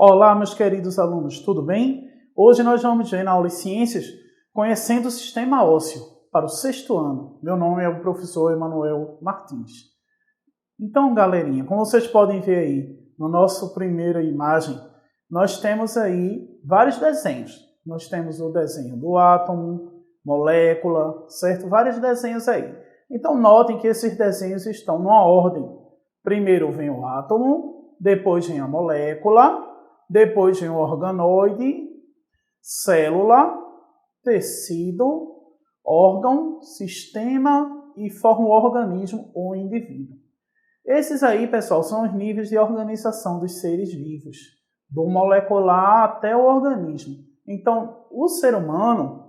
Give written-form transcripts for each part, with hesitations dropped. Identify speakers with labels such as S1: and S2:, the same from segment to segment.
S1: Olá, meus queridos alunos, tudo bem? Hoje nós vamos ver na aula de Ciências conhecendo o sistema ósseo para o 6º ano. Meu nome é o professor Emanuel Martins. Então, galerinha, como vocês podem ver aí no nosso primeira imagem, nós temos aí vários desenhos. Nós temos o desenho do átomo, molécula, certo? Vários desenhos aí. Então, notem que esses desenhos estão numa ordem. Primeiro vem o átomo, depois vem a molécula, depois vem o organoide, célula, tecido, órgão, sistema e forma o organismo ou indivíduo. Esses aí, pessoal, são os níveis de organização dos seres vivos, do molecular até o organismo. Então, o ser humano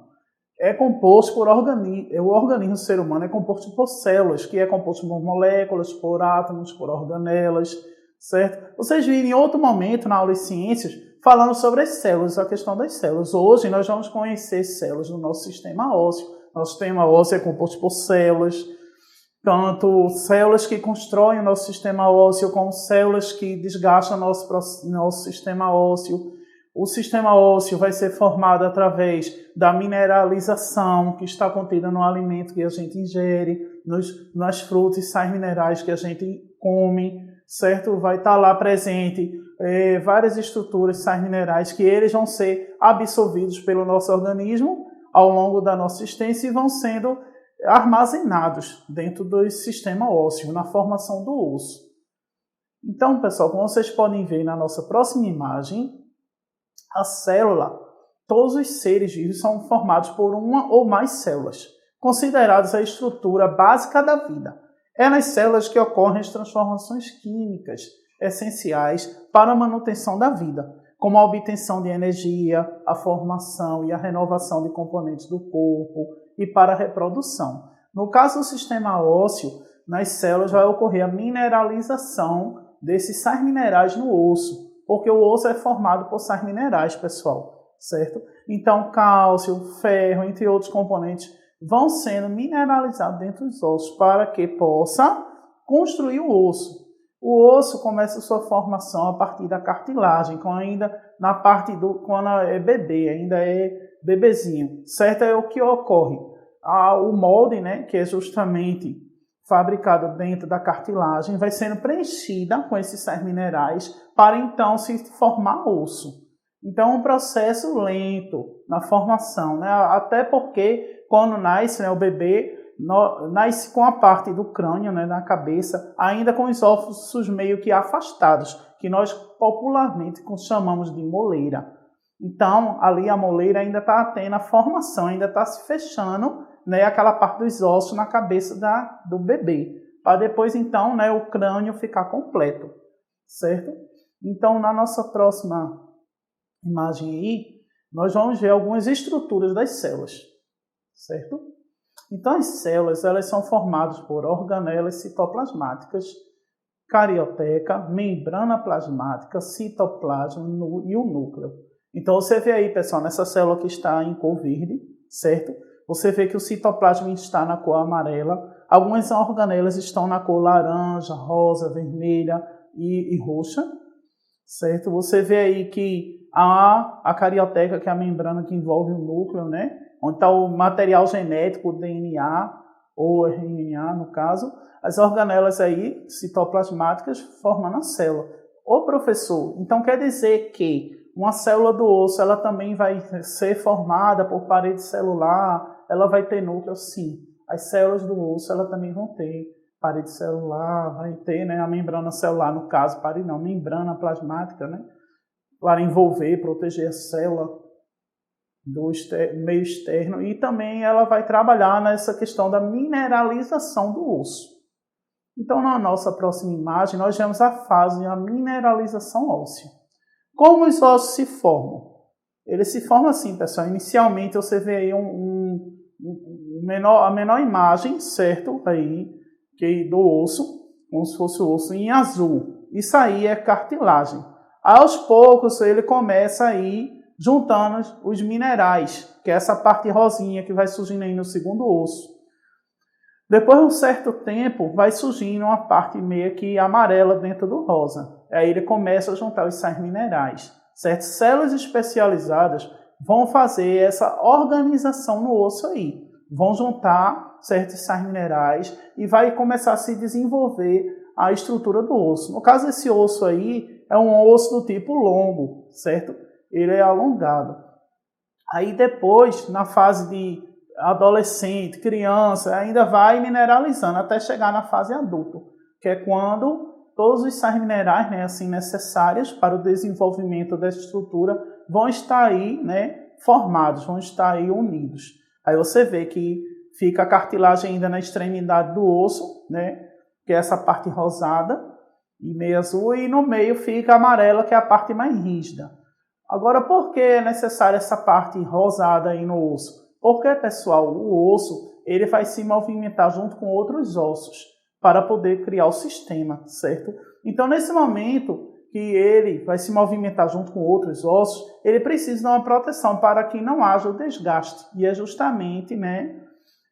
S1: é composto por o organismo do ser humano é composto por células, que é composto por moléculas, por átomos, por organelas, certo? Vocês viram em outro momento na aula de ciências falando sobre as células, a questão das células. Hoje nós vamos conhecer células do nosso sistema ósseo. Nosso sistema ósseo é composto por células, tanto células que constroem o nosso sistema ósseo, como células que desgastam nosso sistema ósseo. O sistema ósseo vai ser formado através da mineralização que está contida no alimento que a gente ingere, nas frutas e sais minerais que a gente come, certo? Vai estar lá presente várias estruturas, sais minerais, que eles vão ser absorvidos pelo nosso organismo ao longo da nossa existência e vão sendo armazenados dentro do sistema ósseo, na formação do osso. Então, pessoal, como vocês podem ver na nossa próxima imagem, a célula, todos os seres vivos são formados por uma ou mais células, consideradas a estrutura básica da vida. É nas células que ocorrem as transformações químicas essenciais para a manutenção da vida, como a obtenção de energia, a formação e a renovação de componentes do corpo e para a reprodução. No caso do sistema ósseo, nas células vai ocorrer a mineralização desses sais minerais no osso, porque o osso é formado por sais minerais, pessoal, certo? Então, cálcio, ferro, entre outros componentes, vão sendo mineralizados dentro dos ossos para que possa construir o osso. O osso começa a sua formação a partir da cartilagem, quando é bebê, ainda é bebezinho, certo? É o que ocorre. O molde, né, que é justamente fabricado dentro da cartilagem, vai sendo preenchida com esses sais minerais para então se formar osso. Então, é um processo lento na formação, né? Até porque quando nasce, né, o bebê nasce com a parte do crânio, né, na cabeça, ainda com os ossos meio que afastados, que nós popularmente chamamos de moleira. Então, ali a moleira ainda está tendo a formação, ainda está se fechando, né, aquela parte dos ossos na cabeça do bebê, para depois, então, né, o crânio ficar completo, certo? Então, na nossa próxima imagem aí, nós vamos ver algumas estruturas das células, certo? Então, as células elas são formadas por organelas citoplasmáticas, carioteca, membrana plasmática, citoplasma e o núcleo. Então, você vê aí, pessoal, nessa célula que está em cor verde, certo? Você vê que o citoplasma está na cor amarela, algumas organelas estão na cor laranja, rosa, vermelha e roxa, certo? Você vê aí que a carioteca, que é a membrana que envolve o núcleo, né? Onde está o material genético, o DNA, ou RNA, no caso, as organelas aí, citoplasmáticas, formando a célula. Ô professor, então quer dizer que uma célula do osso, ela também vai ser formada por parede celular, ela vai ter núcleo? Sim. As células do osso, ela também vão ter parede celular, vai ter, né, a membrana celular, no caso, parede não, membrana plasmática, né, para envolver, proteger a célula do meio externo, e também ela vai trabalhar nessa questão da mineralização do osso. Então, na nossa próxima imagem, nós vemos a fase da mineralização óssea. Como os ossos se formam? Eles se formam assim, pessoal. Inicialmente, você vê aí a menor imagem, certo? Aí, do osso, como se fosse o osso em azul. Isso aí é cartilagem. Aos poucos, ele começa a ir juntando os minerais, que é essa parte rosinha que vai surgindo aí no segundo osso. Depois de um certo tempo, vai surgindo uma parte meio que amarela dentro do rosa. Aí ele começa a juntar os sais minerais. certo? Células especializadas vão fazer essa organização no osso aí, vão juntar certos sais minerais e vai começar a se desenvolver a estrutura do osso. No caso, esse osso aí é um osso do tipo longo, certo? Ele é alongado. Aí depois, na fase de adolescente, criança, ainda vai mineralizando até chegar na fase adulto, que é quando todos os sais minerais, né, assim, necessários para o desenvolvimento dessa estrutura vão estar aí, né, formados, vão estar aí unidos. Aí você vê que fica a cartilagem ainda na extremidade do osso, né, que é essa parte rosada e meio azul, e no meio fica a amarela, que é a parte mais rígida. Agora, por que é necessária essa parte rosada aí no osso? Porque, pessoal, o osso ele vai se movimentar junto com outros ossos para poder criar o sistema, certo? Então, nesse momento que ele vai se movimentar junto com outros ossos, ele precisa de uma proteção para que não haja o desgaste. E é justamente, né,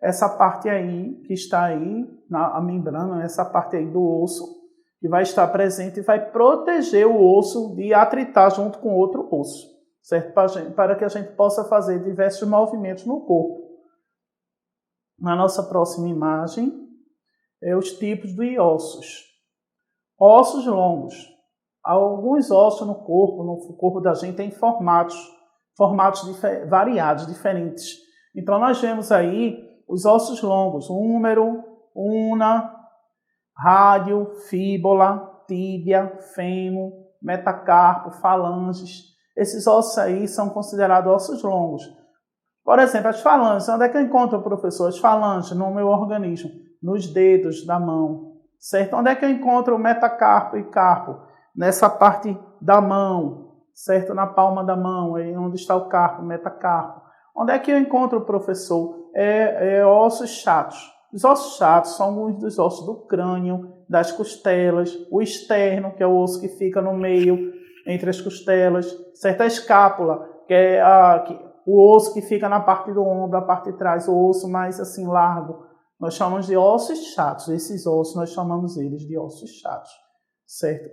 S1: essa parte aí que está aí, a membrana, essa parte aí do osso, que vai estar presente e vai proteger o osso de atritar junto com outro osso, certo? Para que a gente possa fazer diversos movimentos no corpo. Na nossa próxima imagem, é os tipos de ossos. Ossos longos. Alguns ossos no corpo da gente têm formatos variados, diferentes. Então, nós vemos aí os ossos longos, húmero, una, rádio, fíbula, tíbia, fêmur, metacarpo, falanges. Esses ossos aí são considerados ossos longos. Por exemplo, as falanges. Onde é que eu encontro, professor? As falanges no meu organismo, nos dedos da mão, certo? Onde é que eu encontro o metacarpo e carpo? Nessa parte da mão, certo? Na palma da mão, aí onde está o carpo, o metacarpo. Onde é que eu encontro, professor? Ossos chatos. Os ossos chatos são alguns dos ossos do crânio, das costelas, o externo, que é o osso que fica no meio, entre as costelas, certo? A escápula, que é o osso que fica na parte do ombro, a parte de trás, o osso mais assim largo. Nós chamamos de ossos chatos. Esses ossos, nós chamamos eles de ossos chatos, certo?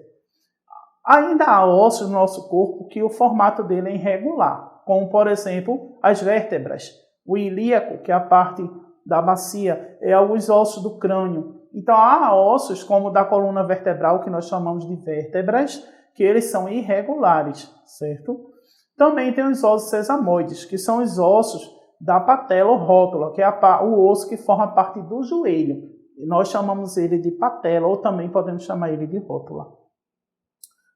S1: Ainda há ossos no nosso corpo que o formato dele é irregular, como, por exemplo, as vértebras. O ilíaco, que é a parte da bacia, é alguns ossos do crânio. Então, há ossos, como o da coluna vertebral, que nós chamamos de vértebras, que eles são irregulares, certo? Também tem os ossos sesamoides, que são os ossos da patela ou rótula, que é o osso que forma parte do joelho. E nós chamamos ele de patela, ou também podemos chamar ele de rótula.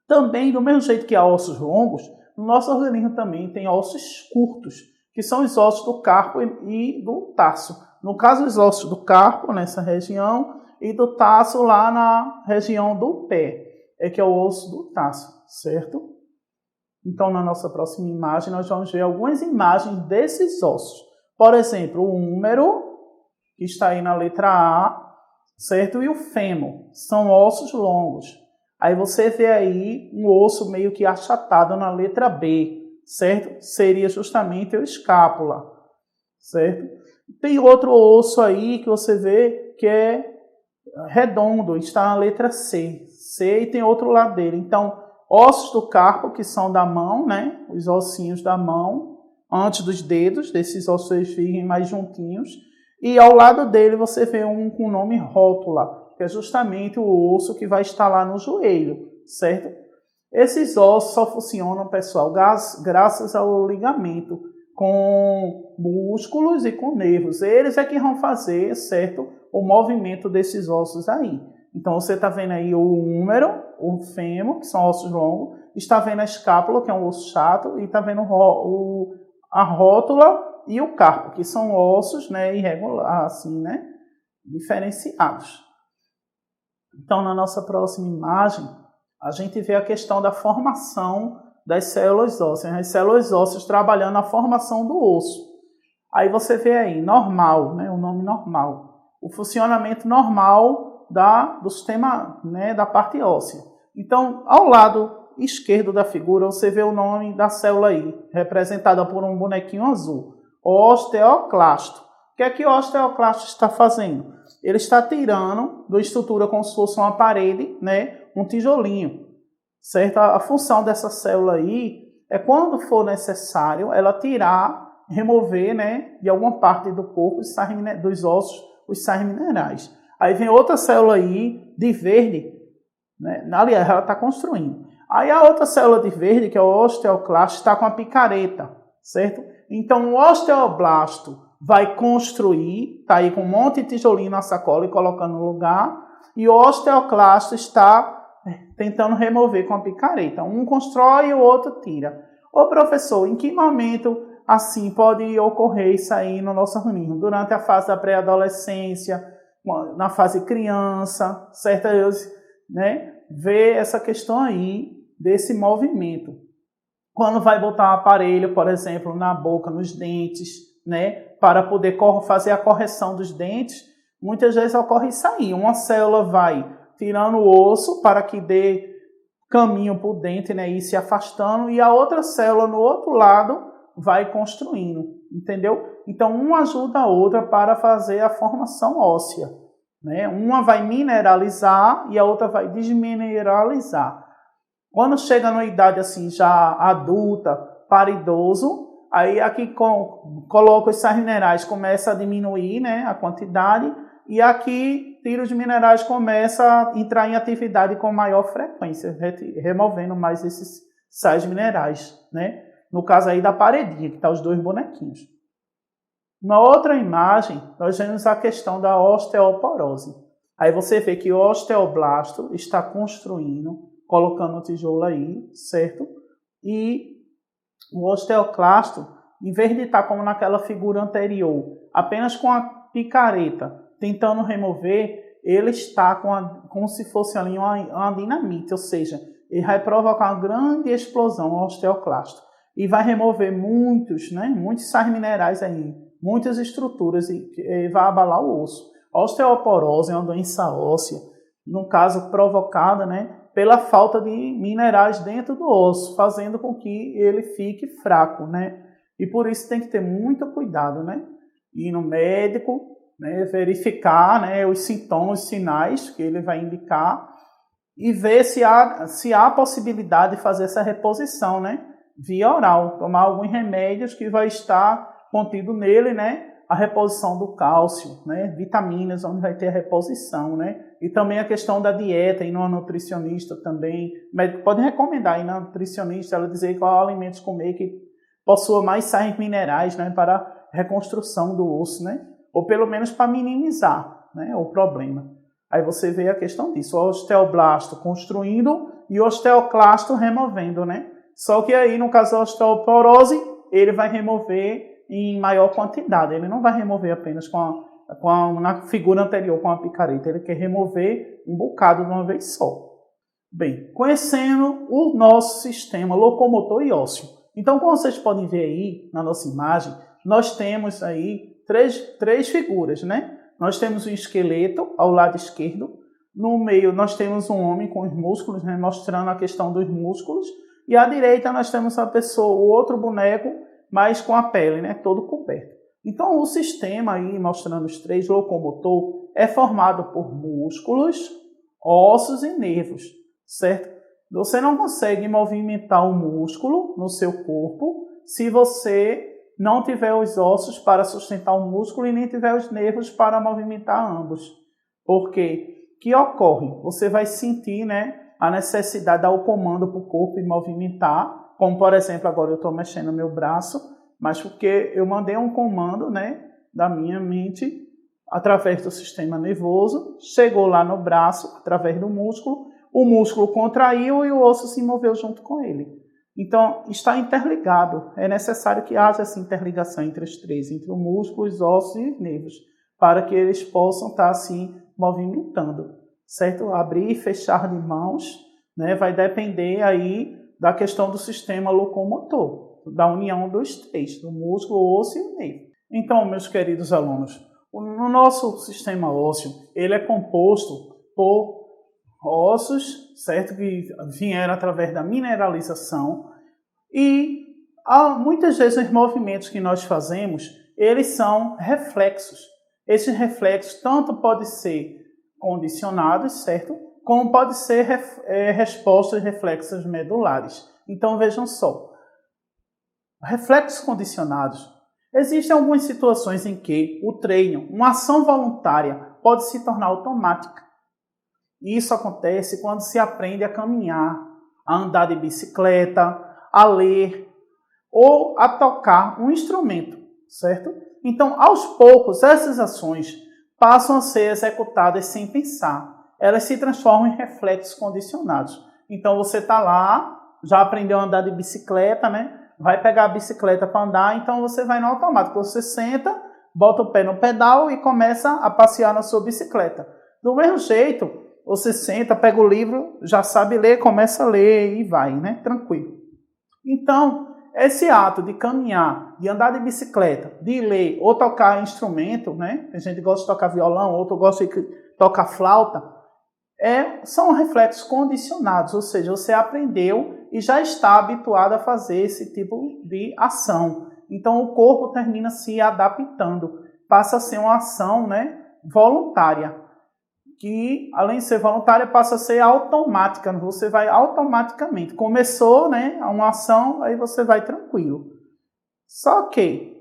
S1: Também, do mesmo jeito que há ossos longos, no nosso organismo também tem ossos curtos, que são os ossos do carpo e do taço. No caso, os ossos do carpo, nessa região, e do taço lá na região do pé, que é o osso do taço, certo? Então, na nossa próxima imagem, nós vamos ver algumas imagens desses ossos. Por exemplo, o húmero, que está aí na letra A, certo? E o fêmur, são ossos longos. Aí você vê aí um osso meio que achatado na letra B, certo? Seria justamente o escápula, certo? Tem outro osso aí que você vê que é redondo, está na letra C. C e tem outro lado dele. Então, ossos do carpo, que são da mão, né? Os ossinhos da mão, antes dos dedos, desses ossos eles ficam mais juntinhos. E ao lado dele você vê um com o nome rótula, que é justamente o osso que vai estar lá no joelho, certo? Esses ossos só funcionam, pessoal, graças ao ligamento com músculos e com nervos. Eles é que vão fazer, certo, o movimento desses ossos aí. Então, você está vendo aí o húmero, o fêmur, que são ossos longos, está vendo a escápula, que é um osso chato, e está vendo a rótula e o carpo, que são ossos, né, irregulares, assim, né, diferenciados. Então, na nossa próxima imagem, a gente vê a questão da formação das células ósseas, as células ósseas trabalhando a formação do osso. Aí você vê aí, normal, né, o nome normal, o funcionamento normal do sistema, né, da parte óssea. Então, ao lado esquerdo da figura, você vê o nome da célula aí, representada por um bonequinho azul, osteoclasto. O que é que o osteoclasto está fazendo? Ele está tirando da estrutura como se fosse uma parede, né, um tijolinho, certo? A função dessa célula aí é quando for necessário ela tirar, remover, né, de alguma parte do corpo dos ossos os sais minerais. Aí vem outra célula aí de verde, né, aliás, ela está construindo. Aí a outra célula de verde, que é o osteoclasto, está com a picareta, certo? Então o osteoblasto vai construir, está aí com um monte de tijolinho na sacola e colocando no lugar, e o osteoclasto está tentando remover com a picareta. Um constrói e o outro tira. Ô professor, em que momento assim pode ocorrer isso aí no nosso organismo? Durante a fase da pré-adolescência, na fase criança, certo? Né? Ver essa questão aí desse movimento. Quando vai botar um aparelho, por exemplo, na boca, nos dentes, né? Para poder fazer a correção dos dentes, muitas vezes ocorre isso aí. Uma célula vai tirando o osso para que dê caminho para o dente, né, e se afastando, e a outra célula no outro lado vai construindo, entendeu? Então, uma ajuda a outra para fazer a formação óssea, né? Uma vai mineralizar e a outra vai desmineralizar. Quando chega na idade assim já adulta, para idoso, aí aqui coloca os sais minerais, começa a diminuir, né, a quantidade, e aqui tira os minerais, começa a entrar em atividade com maior frequência, removendo mais esses sais minerais, né? No caso aí da paredinha, que tá os dois bonequinhos. Na outra imagem, nós vemos a questão da osteoporose. Aí você vê que o osteoblasto está construindo, colocando o tijolo aí, certo? E o osteoclasto, em vez de estar como naquela figura anterior, apenas com a picareta, tentando remover, ele está como se fosse ali uma dinamite, ou seja, ele vai provocar uma grande explosão no osteoclasto e vai remover muitos sais minerais aí, muitas estruturas e vai abalar o osso. A osteoporose é uma doença óssea, no caso provocada, né, pela falta de minerais dentro do osso, fazendo com que ele fique fraco, né? E por isso tem que ter muito cuidado, né? Ir no médico, né, verificar, né, os sintomas, os sinais que ele vai indicar e ver se há possibilidade de fazer essa reposição, né, via oral, tomar alguns remédios que vai estar contido nele, né, a reposição do cálcio, né, vitaminas, onde vai ter a reposição, né, e também a questão da dieta, ir numa nutricionista também, o médico pode recomendar ir na nutricionista, ela dizer qual alimentos comer que possua mais sais minerais, né, para a reconstrução do osso, né, ou pelo menos para minimizar, né, o problema. Aí você vê a questão disso, o osteoblasto construindo e o osteoclasto removendo, né? Só que aí, no caso da osteoporose, ele vai remover em maior quantidade, ele não vai remover apenas na figura anterior com a picareta, ele quer remover um bocado de uma vez só. Bem, conhecendo o nosso sistema locomotor e ósseo. Então, como vocês podem ver aí na nossa imagem, nós temos aí três figuras, né? Nós temos um esqueleto ao lado esquerdo, no meio nós temos um homem com os músculos, né, mostrando a questão dos músculos, e à direita nós temos a pessoa, o outro boneco, mas com a pele, né, todo coberto. Então o sistema aí, mostrando os três locomotor, é formado por músculos, ossos e nervos, certo? Você não consegue movimentar o músculo no seu corpo se você não tiver os ossos para sustentar o músculo e nem tiver os nervos para movimentar ambos. Porque que ocorre? Você vai sentir, né, a necessidade de dar o comando para o corpo e movimentar, como por exemplo, agora eu estou mexendo no meu braço, mas porque eu mandei um comando, né, da minha mente através do sistema nervoso, chegou lá no braço através do músculo, o músculo contraiu e o osso se moveu junto com ele. Então, está interligado. É necessário que haja essa interligação entre os três, entre o músculo, os ossos e os nervos, para que eles possam estar assim movimentando, certo? Abrir e fechar de mãos, né, vai depender aí da questão do sistema locomotor, da união dos três, do músculo, o osso e o nervo. Então, meus queridos alunos, o nosso sistema ósseo, ele é composto por ossos, certo? Que vieram através da mineralização e muitas vezes os movimentos que nós fazemos, eles são reflexos. Esses reflexos tanto podem ser condicionados, certo? Como podem ser respostas reflexas medulares. Então vejam só, reflexos condicionados. Existem algumas situações em que o treino, uma ação voluntária, pode se tornar automática. Isso acontece quando se aprende a caminhar, a andar de bicicleta, a ler ou a tocar um instrumento, certo? Então, aos poucos, essas ações passam a ser executadas sem pensar. Elas se transformam em reflexos condicionados. Então, você está lá, já aprendeu a andar de bicicleta, né? Vai pegar a bicicleta para andar, então você vai no automático. Você senta, bota o pé no pedal e começa a passear na sua bicicleta. Do mesmo jeito, você senta, pega o livro, já sabe ler, começa a ler e vai, né? Tranquilo. Então, esse ato de caminhar, de andar de bicicleta, de ler ou tocar instrumento, né? A gente gosta de tocar violão, outro gosta de tocar flauta, são reflexos condicionados, ou seja, você aprendeu e já está habituado a fazer esse tipo de ação. Então, o corpo termina se adaptando, passa a ser uma ação, né, voluntária, que, além de ser voluntária, passa a ser automática. Você vai automaticamente. Começou, né, uma ação, aí você vai tranquilo. Só que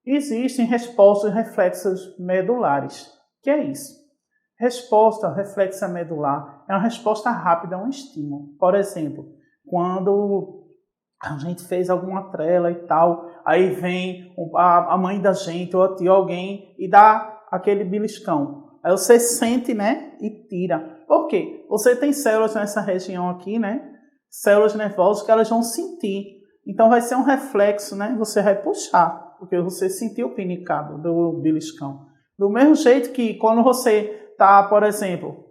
S1: existem respostas e reflexos medulares. Que é isso? Resposta reflexa medular é uma resposta rápida a um estímulo. Por exemplo, quando a gente fez alguma trela e tal, aí vem a mãe da gente ou a tia, alguém e dá aquele beliscão. Aí você sente, né, e tira. Por quê? Você tem células nessa região aqui, né, células nervosas que elas vão sentir. Então vai ser um reflexo, né, você vai puxar, porque você sentiu o pinicado do beliscão. Do mesmo jeito que quando você está, por exemplo,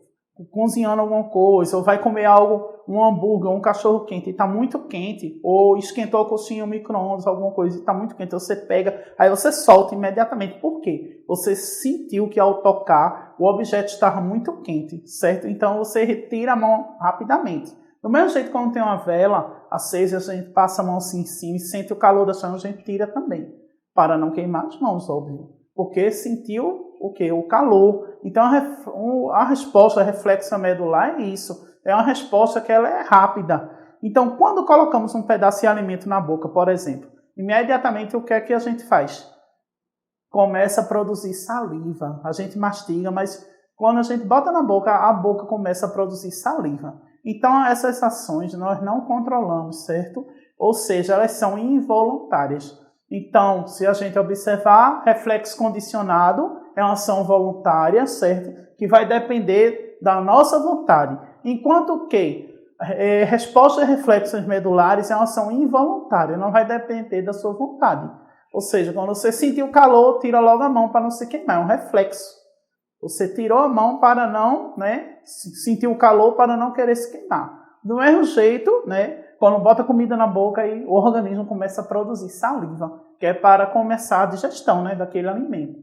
S1: cozinhando alguma coisa, ou vai comer algo, um hambúrguer, um cachorro quente, e está muito quente, ou esquentou a coxinha, o micro-ondas, alguma coisa, e está muito quente, você pega, aí você solta imediatamente. Por quê? Você sentiu que ao tocar, o objeto estava muito quente, certo? Então você retira a mão rapidamente. Do mesmo jeito, quando tem uma vela acesa, a gente passa a mão assim em cima e sente o calor da chama, a gente tira também, para não queimar as mãos, óbvio. Porque sentiu o quê? O calor. Então, a resposta, a reflexa medular é isso. É uma resposta que ela é rápida. Então, quando colocamos um pedaço de alimento na boca, por exemplo, imediatamente o que é que a gente faz? Começa a produzir saliva. A gente mastiga, mas quando a gente bota na boca, a boca começa a produzir saliva. Então, essas ações nós não controlamos, certo? Ou seja, elas são involuntárias. Então, se a gente observar, reflexo condicionado é uma ação voluntária, certo? Que vai depender da nossa vontade. Enquanto que respostas e reflexos medulares é uma ação involuntária, não vai depender da sua vontade. Ou seja, quando você sentir o calor, tira logo a mão para não se queimar, é um reflexo. Você tirou a mão para não, né, sentir o calor para não querer se queimar. Do mesmo jeito, né, quando bota comida na boca, aí o organismo começa a produzir saliva, que é para começar a digestão, né, daquele alimento.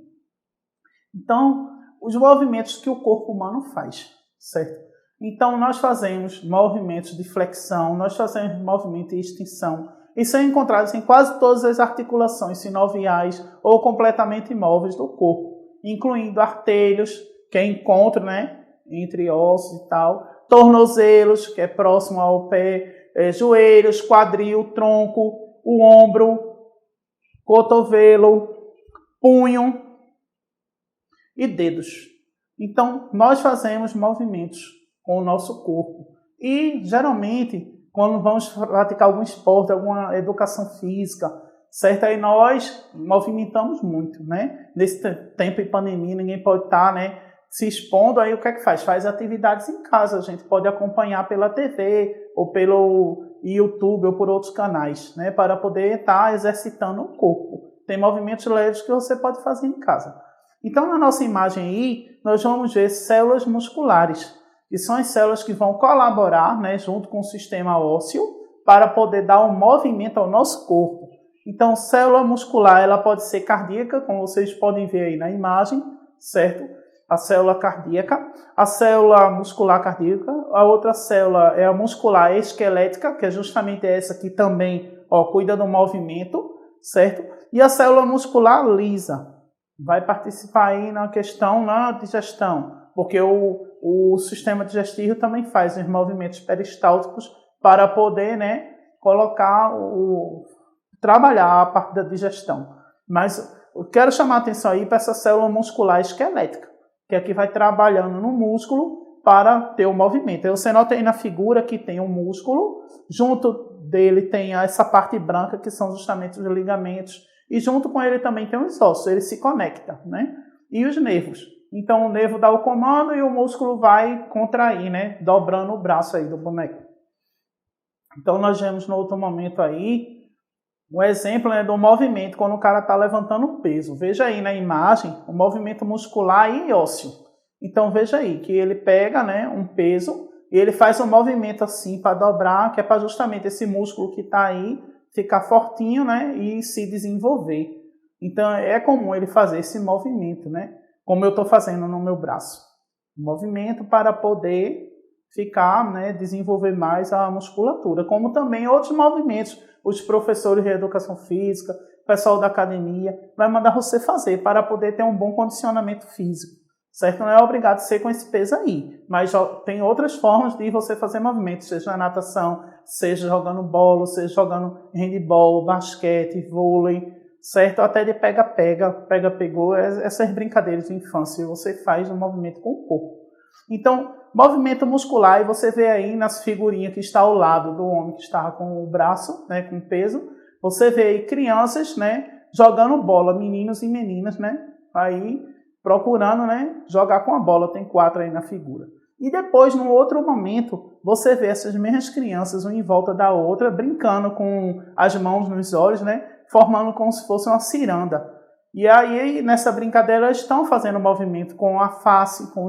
S1: Então, os movimentos que o corpo humano faz, certo? Então, nós fazemos movimentos de flexão, nós fazemos movimentos de extensão, e são encontrados em quase todas as articulações sinoviais ou completamente imóveis do corpo, incluindo artelhos, que é encontro, né, entre ossos e tal, tornozelos, que é próximo ao pé, joelhos, quadril, tronco, o ombro, cotovelo, punho e dedos. Então, nós fazemos movimentos com o nosso corpo. E, geralmente, quando vamos praticar algum esporte, alguma educação física, certo? Aí nós movimentamos muito, né? Nesse tempo de pandemia, ninguém pode estar, né, se expondo, aí o que é que faz? Faz atividades em casa, a gente pode acompanhar pela TV, ou pelo YouTube, ou por outros canais, né, para poder estar exercitando o corpo. Tem movimentos leves que você pode fazer em casa. Então, na nossa imagem aí, nós vamos ver células musculares, que são as células que vão colaborar, né, junto com o sistema ósseo, para poder dar um movimento ao nosso corpo. Então, célula muscular, ela pode ser cardíaca, como vocês podem ver aí na imagem, certo? A célula cardíaca, a célula muscular cardíaca, a outra célula é a muscular esquelética, que é justamente essa que também, cuida do movimento, certo? E a célula muscular lisa vai participar aí na questão da digestão, porque o sistema digestivo também faz os movimentos peristálticos para poder, né, colocar trabalhar a parte da digestão. Mas eu quero chamar a atenção aí para essa célula muscular esquelética, que é que vai trabalhando no músculo para ter o movimento. Aí você nota aí na figura que tem um músculo, junto dele tem essa parte branca, que são justamente os ligamentos, e junto com ele também tem os ossos, ele se conecta, né? E os nervos. Então o nervo dá o comando e o músculo vai contrair, né? Dobrando o braço aí do boneco. Então nós vemos no outro momento aí um exemplo, né, do movimento quando o cara está levantando peso. Veja aí na imagem o movimento muscular e ósseo. Então veja aí que ele pega, né, um peso e ele faz um movimento assim para dobrar, que é para justamente esse músculo que está aí ficar fortinho, né, e se desenvolver. Então é comum ele fazer esse movimento, né, como eu estou fazendo no meu braço. Um movimento para poder ficar, né, desenvolver mais a musculatura, como também outros movimentos. Os professores de educação física, o pessoal da academia, vai mandar você fazer para poder ter um bom condicionamento físico, certo? Não é obrigado a ser com esse peso aí, mas tem outras formas de você fazer movimentos, seja na natação, seja jogando bola, seja jogando handebol, basquete, vôlei, certo? Até de pega-pega, pega-pegou, essas brincadeiras de infância, você faz um movimento com o corpo. Então, movimento muscular, e você vê aí nas figurinhas que está ao lado do homem que está com o braço, né, com peso, você vê aí crianças, né, jogando bola, meninos e meninas, né, aí procurando, né, jogar com a bola, tem 4 aí na figura. E depois, num outro momento, você vê essas mesmas crianças, uma em volta da outra, brincando com as mãos nos olhos, né, formando como se fosse uma ciranda. E aí, nessa brincadeira, eles estão fazendo movimento com a face, com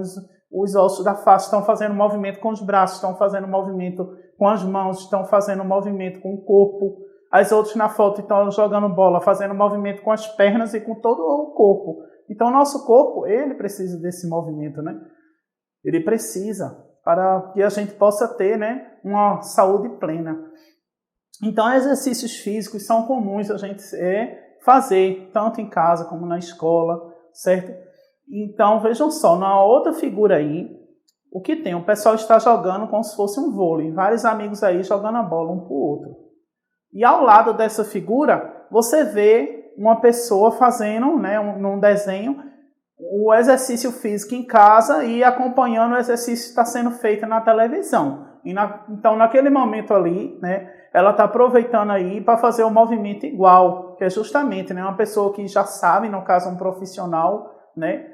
S1: os ossos da face, estão fazendo movimento com os braços, estão fazendo movimento com as mãos, estão fazendo movimento com o corpo. As outras na foto estão jogando bola, fazendo movimento com as pernas e com todo o corpo. Então, o nosso corpo, ele precisa desse movimento, né? Ele precisa para que a gente possa ter, né, uma saúde plena. Então, exercícios físicos são comuns a gente fazer, tanto em casa como na escola, certo? Então, vejam só, na outra figura aí, o que tem? O pessoal está jogando como se fosse um vôlei, vários amigos aí jogando a bola um para o outro. E ao lado dessa figura, você vê uma pessoa fazendo, né, num desenho, o exercício físico em casa e acompanhando o exercício que está sendo feito na televisão. Então, naquele momento ali, né, ela está aproveitando aí para fazer um movimento igual, que é justamente, né, uma pessoa que já sabe, no caso um profissional, né,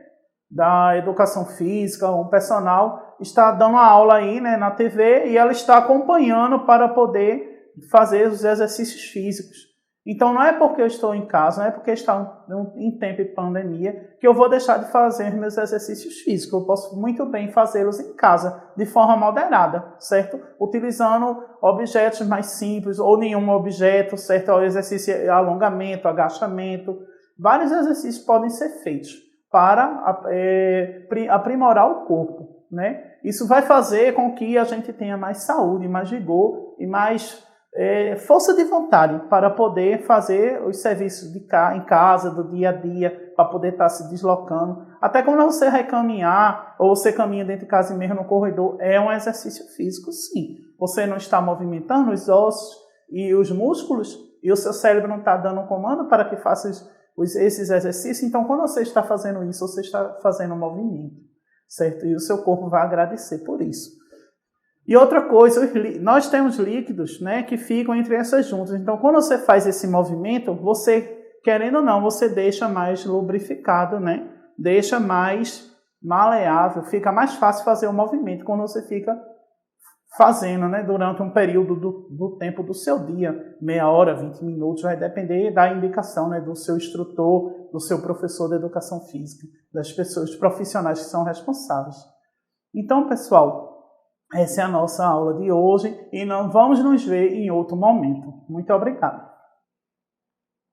S1: da educação física, um personal, está dando uma aula aí, né, na TV e ela está acompanhando para poder fazer os exercícios físicos. Então não é porque eu estou em casa, não é porque está em tempo de pandemia que eu vou deixar de fazer meus exercícios físicos. Eu posso muito bem fazê-los em casa, de forma moderada, certo? Utilizando objetos mais simples ou nenhum objeto, certo? O exercício alongamento, agachamento, vários exercícios podem ser feitos para aprimorar o corpo, né? Isso vai fazer com que a gente tenha mais saúde, mais vigor e mais força de vontade para poder fazer os serviços em casa, do dia a dia, para poder estar se deslocando. Até quando você vai caminhar, ou você caminha dentro de casa mesmo no corredor, é um exercício físico, sim. Você não está movimentando os ossos e os músculos, e o seu cérebro não está dando um comando para que faça esses exercícios. Então, quando você está fazendo isso, você está fazendo um movimento, certo? E o seu corpo vai agradecer por isso. E outra coisa, nós temos líquidos, né, que ficam entre essas juntas. Então, quando você faz esse movimento, você, querendo ou não, você deixa mais lubrificado, né? Deixa mais maleável, fica mais fácil fazer o movimento quando você fica fazendo, né, durante um período do tempo do seu dia, meia hora, 20 minutos, vai depender da indicação, né, do seu instrutor, do seu professor de educação física, das pessoas, dos profissionais que são responsáveis. Então, pessoal, essa é a nossa aula de hoje e nós vamos nos ver em outro momento. Muito obrigado.